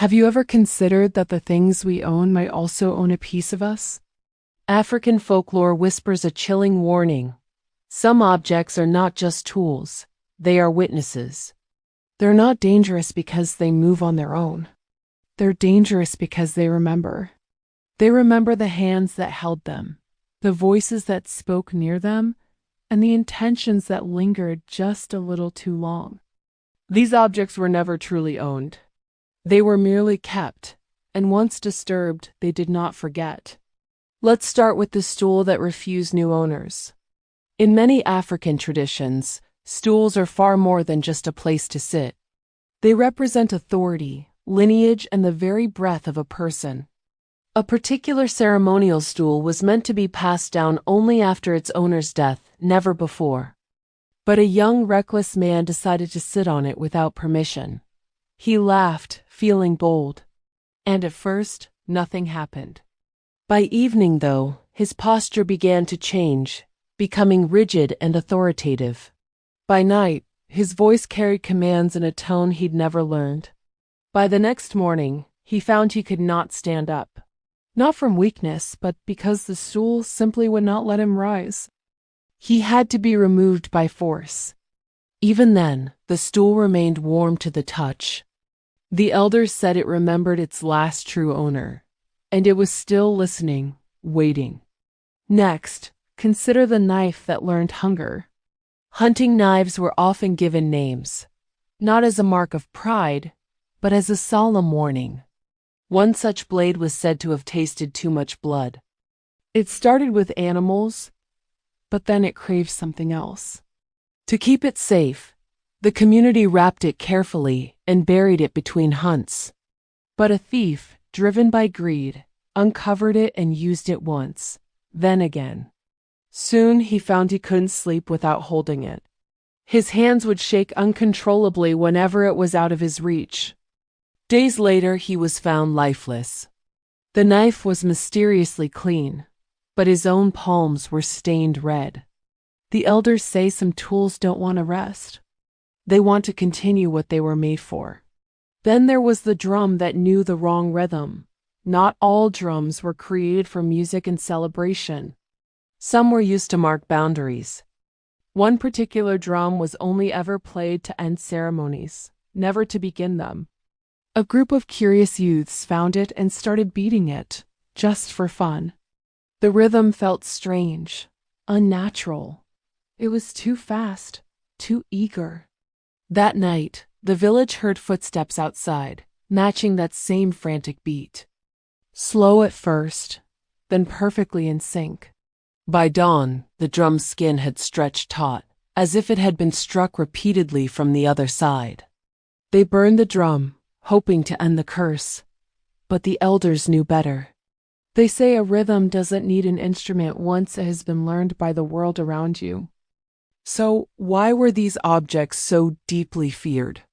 Have you ever considered that the things we own might also own a piece of us? African folklore whispers a chilling warning. Some objects are not just tools, they are witnesses. They're not dangerous because they move on their own. They're dangerous because they remember. They remember the hands that held them, the voices that spoke near them, and the intentions that lingered just a little too long. These objects were never truly owned. They were merely kept, and once disturbed, they did not forget. Let's start with the stool that refused new owners. In many African traditions, stools are far more than just a place to sit. They represent authority, lineage, and the very breath of a person. A particular ceremonial stool was meant to be passed down only after its owner's death, never before. But a young, reckless man decided to sit on it without permission. He laughed, feeling bold. And at first, nothing happened. By evening, though, his posture began to change, becoming rigid and authoritative. By night, his voice carried commands in a tone he'd never learned. By the next morning, he found he could not stand up. Not from weakness, but because the stool simply would not let him rise. He had to be removed by force. Even then, the stool remained warm to the touch. The elders said it remembered its last true owner, and it was still listening, waiting. Next, consider the knife that learned hunger. Hunting knives were often given names, not as a mark of pride, but as a solemn warning. One such blade was said to have tasted too much blood. It started with animals, but then it craved something else. To keep it safe, the community wrapped it carefully and buried it between hunts. But a thief, driven by greed, uncovered it and used it once, then again. Soon he found he couldn't sleep without holding it. His hands would shake uncontrollably whenever it was out of his reach. Days later, he was found lifeless. The knife was mysteriously clean, but his own palms were stained red. The elders say some tools don't want to rest. They want to continue what they were made for. Then there was the drum that knew the wrong rhythm. Not all drums were created for music and celebration. Some were used to mark boundaries. One particular drum was only ever played to end ceremonies, never to begin them. A group of curious youths found it and started beating it, just for fun. The rhythm felt strange, unnatural. It was too fast, too eager. That night, the village heard footsteps outside, matching that same frantic beat. Slow at first, then perfectly in sync. By dawn, the drum's skin had stretched taut, as if it had been struck repeatedly from the other side. They burned the drum, hoping to end the curse. But the elders knew better. They say a rhythm doesn't need an instrument once it has been learned by the world around you. So, why were these objects so deeply feared?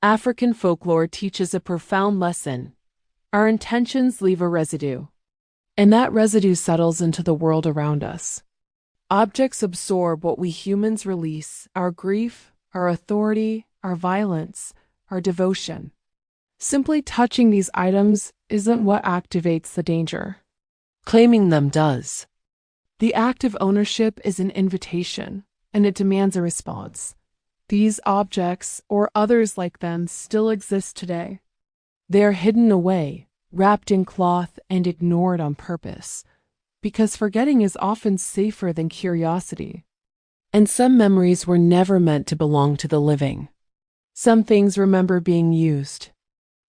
African folklore teaches a profound lesson. Our intentions leave a residue, and that residue settles into the world around us. Objects absorb what we humans release: our grief, our authority, our violence, our devotion. Simply touching these items isn't what activates the danger. Claiming them does. The act of ownership is an invitation, and it demands a response. These objects, or others like them, still exist today. They are hidden away, wrapped in cloth, and ignored on purpose, because forgetting is often safer than curiosity. And some memories were never meant to belong to the living. Some things remember being used.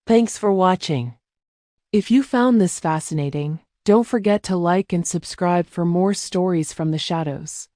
Thanks for watching. If you found this fascinating, don't forget to like and subscribe for more stories from the shadows.